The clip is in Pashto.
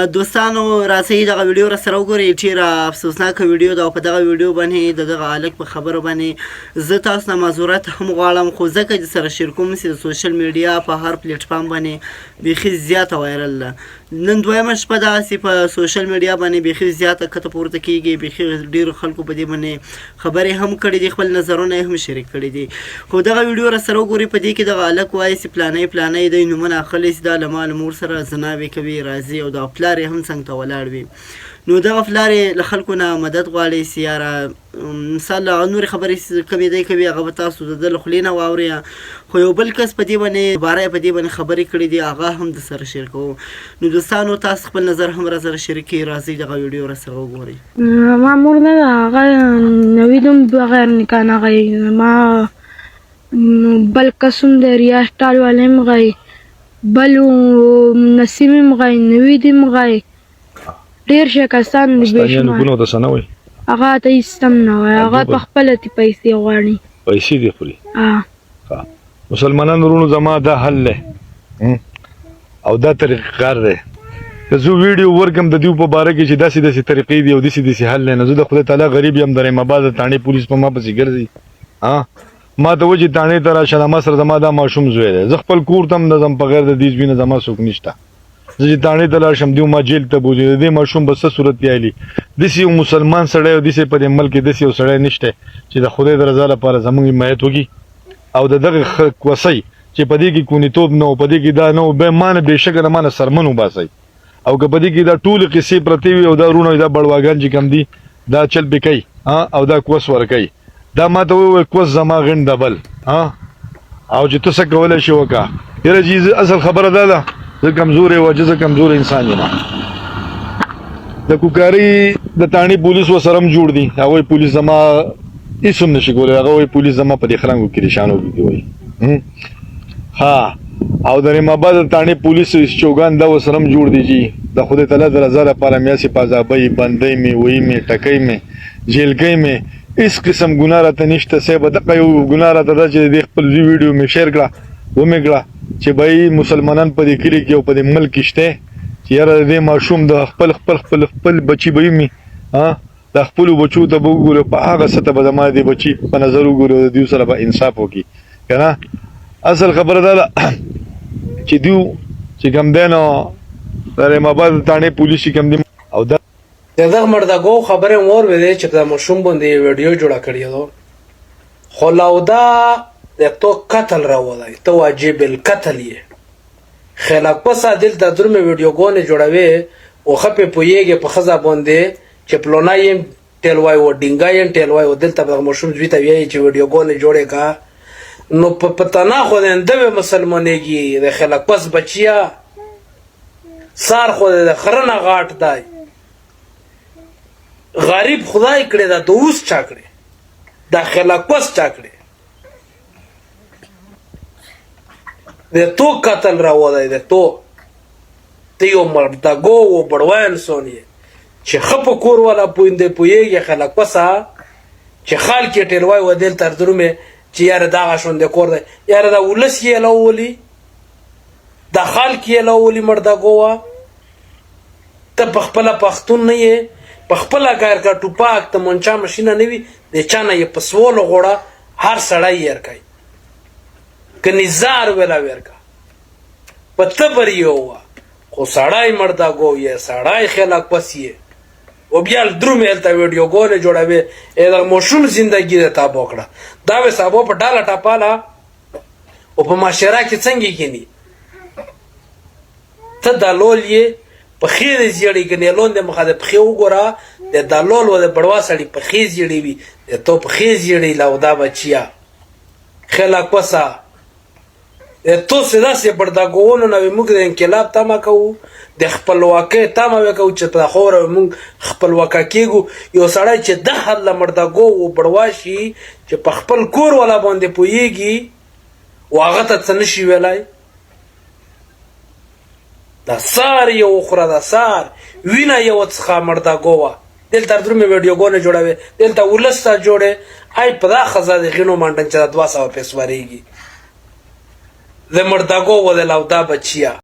دوستانو راځئ دغه ویډیو را سره وګورئ. ډېره افسوسناکه ویډیو ده او په دغه ویډیو باندې د دغه هلک په خبرو باندې زه تاسو نه معذورت هم غواړم، خو ځکه چې سره شیر کوم چې د سوشل میډیا په هر پلیټفارم باندې بیخي زیاته وایرل ده. نن دویمه شپه دغسې په سوشل میډیا باندې بیخي زیاته کته پورته کېږي. بیخي ډېرو خلکو په دې باندې خبرې هم کړي دي، خپل نظرونه یې هم شریک کړي دي. خو دغه ویډیو را سره وګورئ. په دې کې دغه هلک وایي چې پلانی دی نومونه اخلی چې دا له ما له مور سره زناوې کوي، راځي او دغه پلار یې هم څنګ ته ولاړ وي. نو دغه پلار یې له خلکو نه مدد غواړي چې یاره مثال هغه نورې خبرې کومې دی کوي هغه به تاسو د ده له خولې نه واورئ. خو یو بل کس په دې باندې دوباره یې په دې باندې خبرې کړي دي، هغه هم د سره شیر کوو. نو دوستانو تاسو خپل نظر هم را سره شریک کړئ. راځئ دغه ویډیو را سره وګورئ. ما مور نه ده، هغه نوي دوم بغیر نکاح نه غوي. ما بل کس هم دی، ریاض ټال والی هم غوي، بل نسیم هم غوي، نوید هم غوي، ډېر شکستان دي بې شمار. هغه ته هېڅ هم نه وایي، هغه په خپله تې پیسې غواړي. پیسې دې خوري. مسلمانانو وروڼو زما دا حل دی او دا طریقه کار دی. که زه ویډیو ورکړم د دوی په باره کې چې داسې داسې طریقې دي او داسې داسې حل دی، نو زه د خدای تعالی غریب یم، د رحیم آباد د تاڼې پولیس په ما پسې ګرځي. ما ته وایي چې تاڼې ته راشه، ما سره زما دا ماشوم زوی دی. زه خپل کور ته هم نه ځم، بغیر د دې زوی نه زما څوک نشته. زه چې تاڼې ته لاړ شم دوی ما جیل ته بوځي. د دې ماشوم به څه صورت پیالي؟ داسې یو مسلمان سړی او داسې په دې ملک کې داسې یو سړی نشته چې د خدای د رضا لپاره زموږ حمایت وکړي. او د دغه کوسۍ چې په دې کې کونیتوب نه و، په دې کې دا نه و، بیا ما نه بېشکه له ما نه سرمن وباسئ. او که په دې کې دا ټولې قصې پرتې وي او دا وروڼه دا بړواګان چې کوم دي دا چل پې کوي او دا کوس ورکوي، دا ما ته ووایي کوس زما غڼ ده بل او چې ته څه کولی شي وکړه. یاره چې اصل خبره دا ده زه کمزوری وجه زه کمزور انسان یم. د کوکاري د تاڼې پولیس ورسره هم جوړ دي. هغوی پولیس زما هېڅ هم نشي کولی. هغه وایي پولیس زما په دې خرنګو کې ریشان وکړي وایي. او د رحیم آباد د تاڼې پولیس چوګان دا ورسره هم جوړ دي چې د خدای تعالی د رضا لپاره مې هسې پازابۍ بندۍ مې وهي مې ټکۍ مې جیلکۍ مې هېڅ قسم ګناه راته نشته. صاحب دغه یو ګناه راته ده چې د خپل زوی ویډیو مې شیر کړه ومې کړه چې بهی مسلمانان په دې کلي کې او په دې ملک کې شته چې یاره د دې ماشوم د خپل خپل خپل خپل بچي به وي د خپلو بچو ته به وګورو، په هغه سطح به زما د بچي په نظر وګورو، د دوی سره به انصاف وکړي که نه. اصل خبره دا ده چې دوی چې کوم دی نو د رحیم آباد تاڼې پولیس چې کوم دي او دا د دغه مردګو خبرې مو واورېدې چې د ماشوم باندې یې ویډیو جوړه کړې ده. خو لاودا د تو قتل راوړی، ته واجب القتل یې. خلاقپس دلته درمې ویډیوګانې جوړوي او ښه پې پوهېږي په ښځه باندې چې پلونا یې ټیل وایي و ډینګا یې ټیل وایي و دلته به ماشوم زوی ته وایي چې ویډیوګانې جوړې کړه. نو په تنه خو د به مسلمانېږي د خلاقپس بچیا سار خو د خره نه غاټ دی. غریب خدای کړی دا د اوس چا کړی دا خلاقپس چا کړی د تو قتل راوړی د تو ته یو مردګو و بړوی انسان یې چې ښه په کور والا پوهېږي خلاقپسه چې خال کې ټیلوای و دلته درومې چې یاره دغه شونده کور دی. یاره دا ولس یې لولي دا خلک یې لولي مردګو وه. ته په خپله پښتون نه یې، په خپله کارکه ټوپاک ته منچا مشینه نه وي، د چا نه یې په سولو غوړه هر سړی یې ورکوي که نظار ویلا ورکه په تبر یې ووه. خو سړی مردګو یې، سړی خلاقپس یې او بیا درومې هلته ویډیوګانې جوړوي. دغه ماشوم زندګي د تابو کړه. دا به سابو په ډاله ټاپاله او په معاشره کې څنګه کیني. ته دلول یې پښې دې زیړې که نیلون د مخه د پښې وګوره د دلول و د بړوا سړي پښې زیړې وي د تو پښې زیړې لاودا بچیا خلاقپسه. تو سې داسې بردګوونو نه وي موږ د انقلاب تمه کوو، د خپلواکۍ تمه وکړو چې په خوره موږ خپلواکه کېږو. یو سړی چې د حد له مردګو و بړوا شي چې په خپل کور والا باندې پوهېږي او هغه ته څه نشي ویلی. د سار یې وخوره، د سار وینه یې وڅښه مردګو وه. دلته درومې ویډیوګانې جوړوي، دلته ولس ته جوړې ای په دا ښځه د غینو منډن چې د 200 پیسې ورېږي د مردګو و د لاودا بچیا.